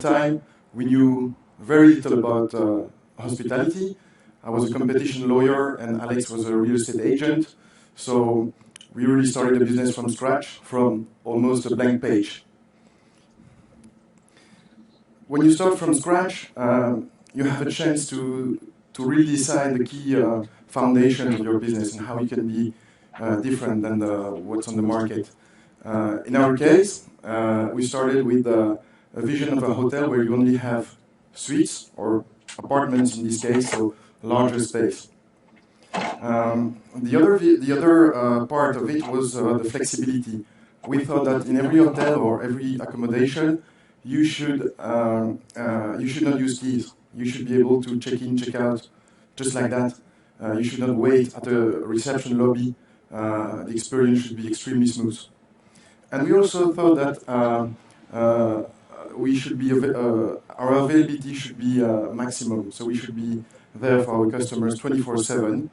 time, we knew very little about hospitality. I was a competition lawyer and Alex was a real estate agent. So we really started a business from scratch, from almost a blank page. When you start from scratch, you have a chance to really decide the key foundation of your business and how it can be different than what's on the market. In our case, we started with a vision of a hotel where you only have suites or apartments in this case, so a larger space. The other part of it was the flexibility. We thought that in every hotel or every accommodation, you should not use keys. You should be able to check in, check out, just like that. You should not wait at a reception lobby. The experience should be extremely smooth. And we also thought that we should be our availability should be maximum. So we should be there for our customers 24/7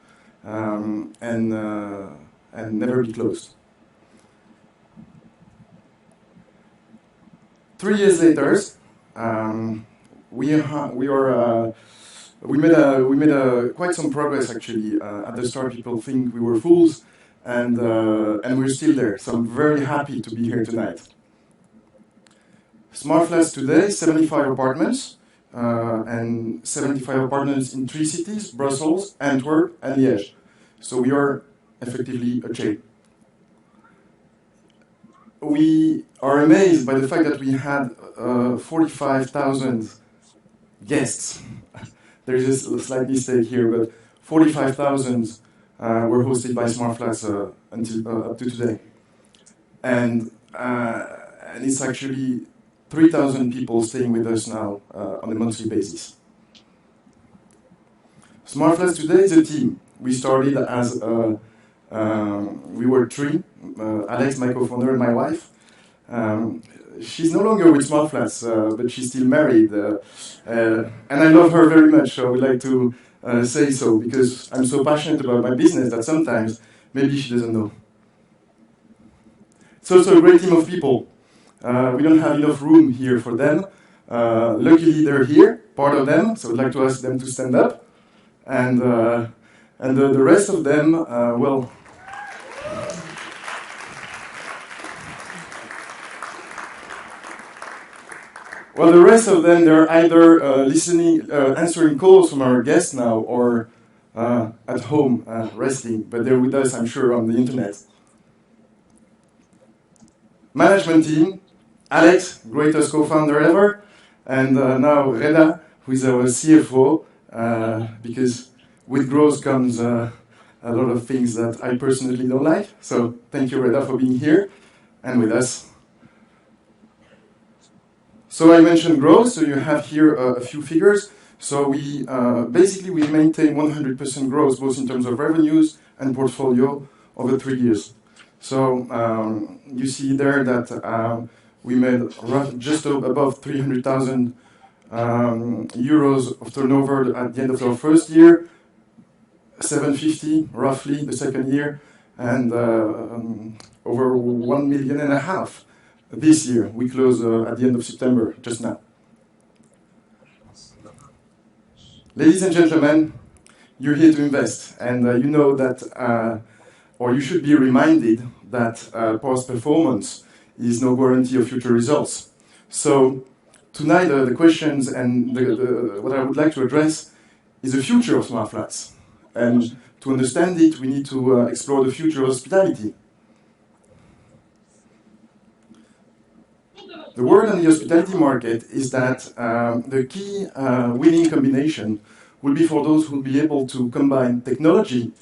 and never be closed. 3 years later, we made quite some progress actually. At the start, people think we were fools, and we're still there. So I'm very happy to be here tonight. Smartflats today, 75 apartments, and 75 apartments in 3 cities: Brussels, Antwerp, and Liège. So we are effectively a chain. We are amazed by the fact that we had 45,000 guests. There's a slight mistake here, but 45,000 were hosted by Smartflats until up to today. And it's actually 3,000 people staying with us now on a monthly basis. Smartflats today is a team. We started as we were 3, Alex, my co-founder, and my wife. She's no longer with Smartflats, but she's still married. And I love her very much, so I would like to say so, because I'm so passionate about my business that sometimes maybe she doesn't know. It's also a great team of people. We don't have enough room here for them. Luckily, they're here, part of them, so I'd like to ask them to stand up. And the rest of them, well, the rest of them, they're either answering calls from our guests now, or at home resting, but they're with us, I'm sure, on the internet. Management team, Alex, greatest co-founder ever, and now Reda, who is our CFO, because with growth comes a lot of things that I personally don't like. So thank you, Reda, for being here and with us. So I mentioned growth, so you have here a few figures. So we basically maintain 100% growth, both in terms of revenues and portfolio over 3 years. So you see there that we made just above 300,000 euros of turnover at the end of our first year, 750 roughly the second year, and over 1.5 million this year. We close at the end of September, just now. Ladies and gentlemen, you're here to invest, and you know that, or you should be reminded that past performance is no guarantee of future results. So tonight, the questions and what I would like to address is the future of Smartflats. And to understand it, we need to explore the future of hospitality. The word on the hospitality market is that the key winning combination will be for those who will be able to combine technology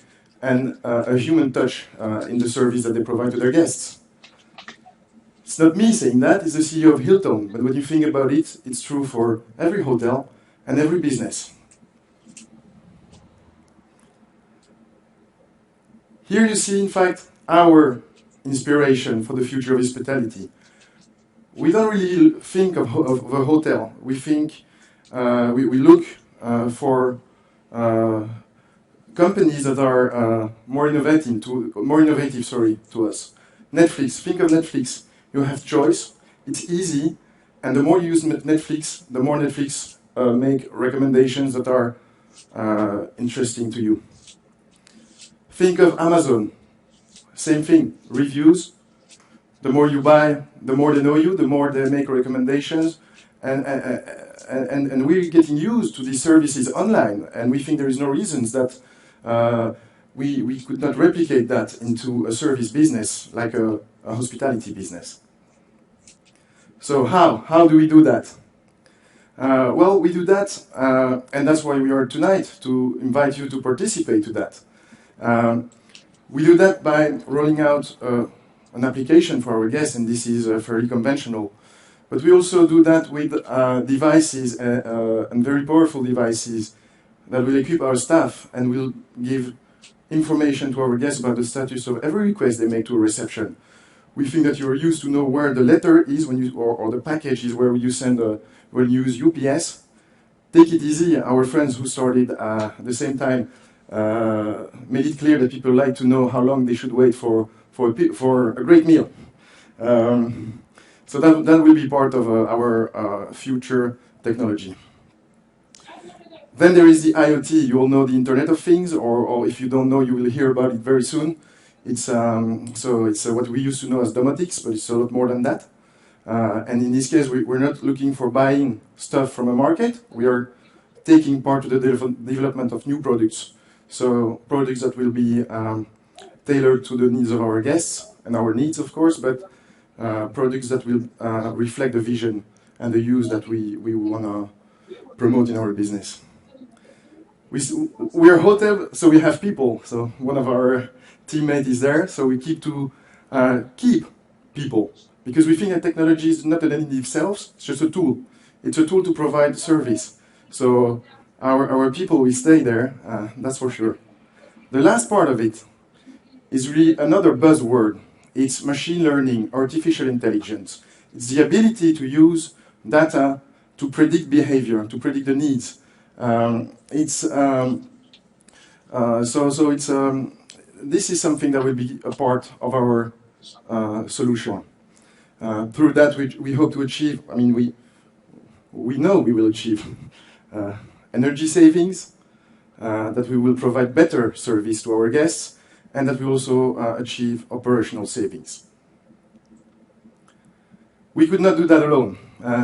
and a human touch in the service that they provide to their guests. It's not me saying that, it's the CEO of Hilton, but when you think about it, it's true for every hotel and every business. Here you see, in fact, our inspiration for the future of hospitality. We don't really think of a hotel. We think, we look for companies that are more innovative to us. Netflix, think of Netflix. You have choice, it's easy, And the more you use Netflix, the more Netflix make recommendations that are interesting to you. Think of Amazon. Same thing, reviews. The more you buy, the more they know you, the more they make recommendations. And we're getting used to these services online, and we think there is no reasons that we could not replicate that into a service business, like a hospitality business. So how do we do that? Well, we do that, and that's why we are tonight, to invite you to participate to that. We do that by rolling out an application for our guests, and this is fairly conventional. But we also do that with devices and very powerful devices that will equip our staff and will give information to our guests about the status of every request they make to a reception. We think that you're used to know where the letter is when you, or the package is where you send when you use UPS. Take it easy. Our friends who started at the same time made it clear that people like to know how long they should wait for a great meal. So that will be part of our future technology. Then there is the IoT. You all know the Internet of Things, or if you don't know, you will hear about it very soon. It's what we used to know as domotics, but it's a lot more than that. And in this case, we're not looking for buying stuff from a market. We are taking part of the development of new products. So products that will be tailored to the needs of our guests and our needs, of course, but products that will reflect the vision and the use that we want to promote in our business. We are a hotel, so we have people. So one of our teammates is there, so we keep people, because we think that technology is not an end in itself, it's just a tool. It's a tool to provide service. So our people will stay there, that's for sure. The last part of it is really another buzzword. It's machine learning, artificial intelligence. It's the ability to use data to predict behavior, to predict the needs. This is something that will be a part of our solution. Through that, we hope to achieve, we know we will achieve energy savings, that we will provide better service to our guests, and that we also achieve operational savings. We could not do that alone.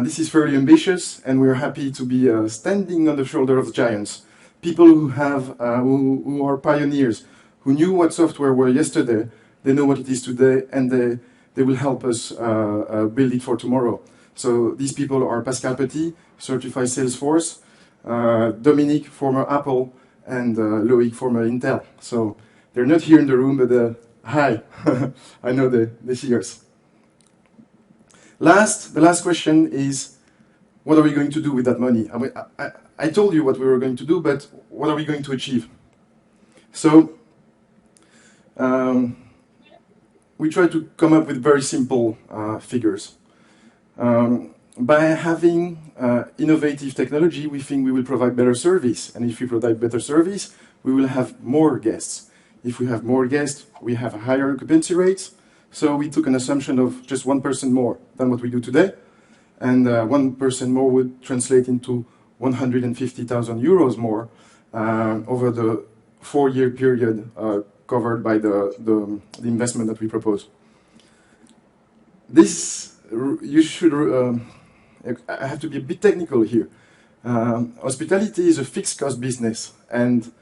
This is fairly ambitious, and we're happy to be standing on the shoulder of giants. People who are pioneers, who knew what software were yesterday, they know what it is today, and they will help us build it for tomorrow. So these people are Pascal Petit, certified Salesforce, Dominique, former Apple, and Loic, former Intel. So they're not here in the room, but hi, I know the seers. The last question is, what are we going to do with that money? I told you what we were going to do, but what are we going to achieve? So we try to come up with very simple figures. By having innovative technology, we think we will provide better service. And if we provide better service, we will have more guests. If we have more guests, we have higher occupancy rates. So we took an assumption of just 1% more than what we do today. And 1% more would translate into 150,000 euros more over the 4-year period covered by the investment that we propose. This, you should, I have to be a bit technical here. Hospitality is a fixed cost business, and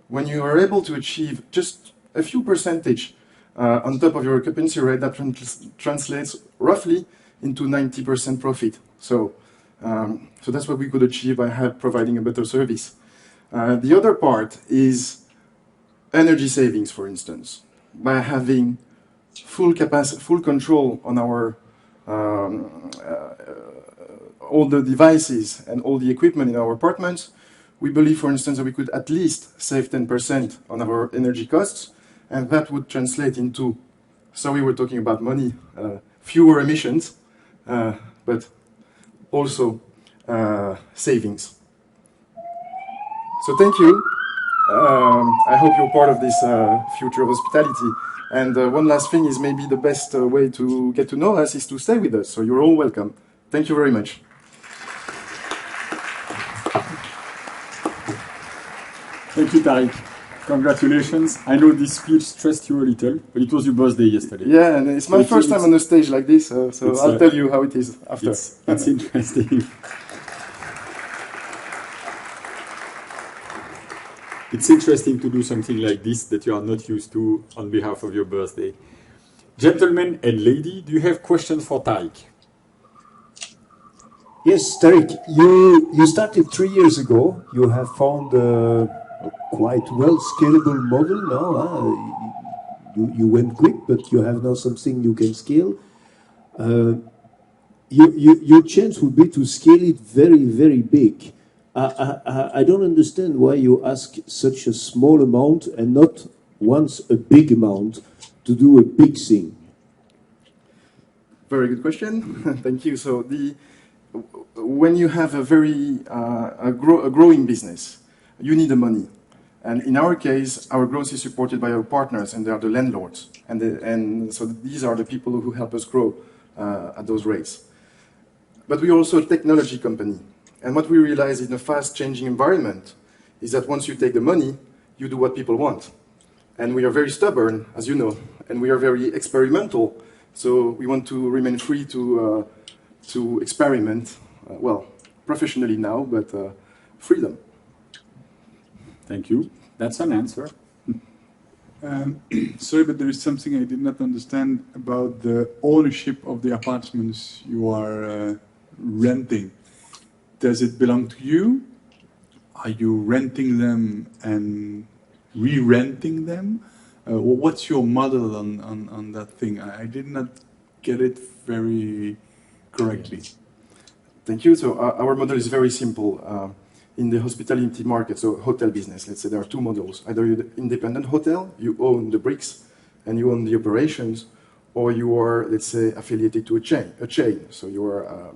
when you are able to achieve just a few percentage on top of your occupancy rate, that translates roughly into 90% profit. So that's what we could achieve by providing a better service. The other part is energy savings, for instance. By having full control on our all the devices and all the equipment in our apartments, we believe, for instance, that we could at least save 10% on our energy costs, and that would translate into, so we were talking about money, fewer emissions, but also savings. So thank you. I hope you're part of this future of hospitality. And one last thing is maybe the best way to get to know us is to stay with us. So you're all welcome. Thank you very much. Thank you, Tarik. Congratulations. I know this speech stressed you a little, but it was your birthday yesterday. Yeah, and it's my first time on a stage like this, so I'll tell you how it is after. It's interesting. It's interesting to do something like this that you are not used to on behalf of your birthday. Gentlemen and lady, do you have questions for Tarik? Yes, Tarik, you started 3 years ago. You have found a quite well scalable model now. You went quick, but you have now something you can scale. Your chance would be to scale it very, very big. I don't understand why you ask such a small amount and not once a big amount to do a big thing. Very good question. Thank you. So when you have a very growing business, you need the money. And in our case, our growth is supported by our partners, and they are the landlords. And so these are the people who help us grow at those rates. But we are also a technology company. And what we realize in a fast-changing environment is that once you take the money, you do what people want. And we are very stubborn, as you know, and we are very experimental. So we want to remain free to experiment, well, professionally now, but freedom. Thank you. That's an answer. Sorry, but there is something I did not understand about the ownership of the apartments you are renting. Does it belong to you? Are you renting them and re-renting them? What's your model on that thing? I did not get it very correctly. Thank you. So our model is very simple. In the hospitality market, so hotel business, let's say there are two models. Either you're the independent hotel, you own the bricks and you own the operations, or you are, let's say, affiliated to a chain. So you are,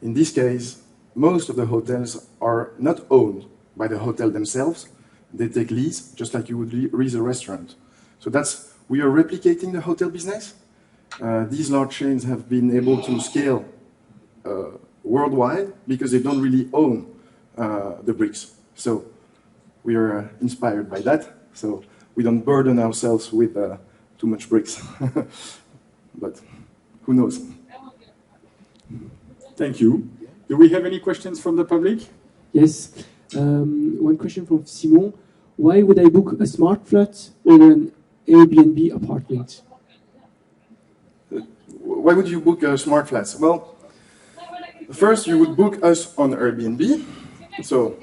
in this case, most of the hotels are not owned by the hotel themselves. They take lease, just like you would lease a restaurant. So we are replicating the hotel business. These large chains have been able to scale worldwide because they don't really own the bricks. So we are inspired by that. So we don't burden ourselves with too much bricks. But who knows? Thank you. Do we have any questions from the public? Yes. One question from Simon. Why would I book a Smartflat or an Airbnb apartment? Why would you book a Smartflats? Well, first you would book us on Airbnb. So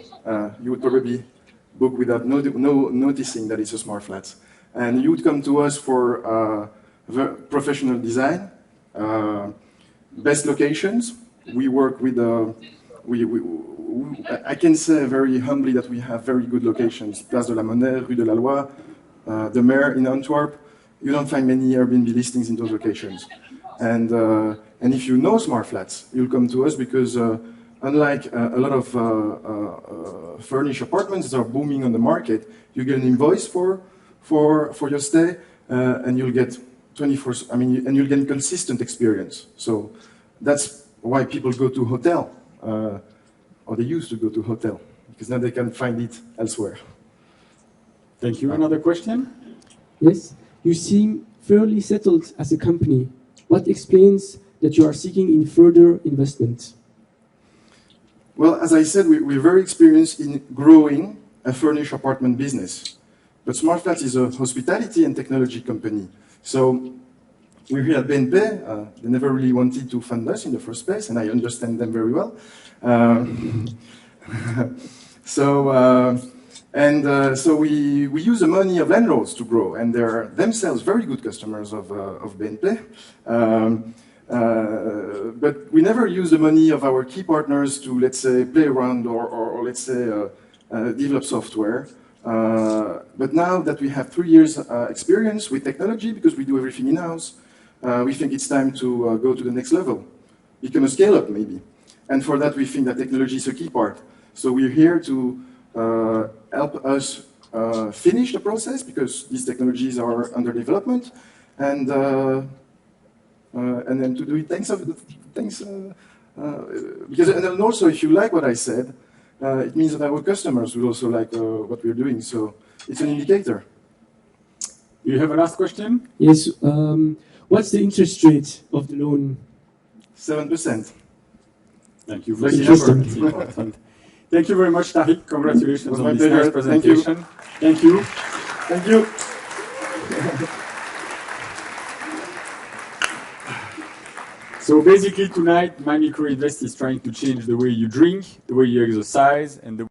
you would probably book without noticing that it's a Smartflats. And you would come to us for professional design, best locations. We work with, I can say very humbly that we have very good locations. Place de la Monnaie, Rue de la Loi, the Maire in Antwerp. You don't find many Airbnb listings in those locations. And if you know Smartflats, you'll come to us because unlike a lot of furnished apartments that are booming on the market, you get an invoice for your stay, and you'll get and you'll get consistent experience. So that's why people go to hotel, or they used to go to hotel, because now they can find it elsewhere. Thank you. Another question? Yes. You seem fairly settled as a company. What explains that you are seeking in further investment? Well, as I said, we're very experienced in growing a furnished apartment business. But Smartflats is a hospitality and technology company. So we're here at BNP. They never really wanted to fund us in the first place, and I understand them very well. So we use the money of landlords to grow, and they're themselves very good customers of BNP. But we never use the money of our key partners to, let's say, play around or let's say, develop software. But now that we have 3 years experience with technology, because we do everything in-house, we think it's time to go to the next level, become a scale-up maybe. And for that, we think that technology is a key part. So we're here to help us finish the process, because these technologies are under development, and then to do it thanks Because, and also, if you like what I said, it means that our customers will also like what we're doing. So it's an indicator. You have a last question? Yes. What's the interest rate of the loan? 7%. Thank you for Lucky this number. important. Thank you very much, Tarik. Congratulations It was on my this nice pleasure. Thank you. presentation. Thank you. Thank you. So basically tonight, MyMicroInvest is trying to change the way you drink, the way you exercise, and the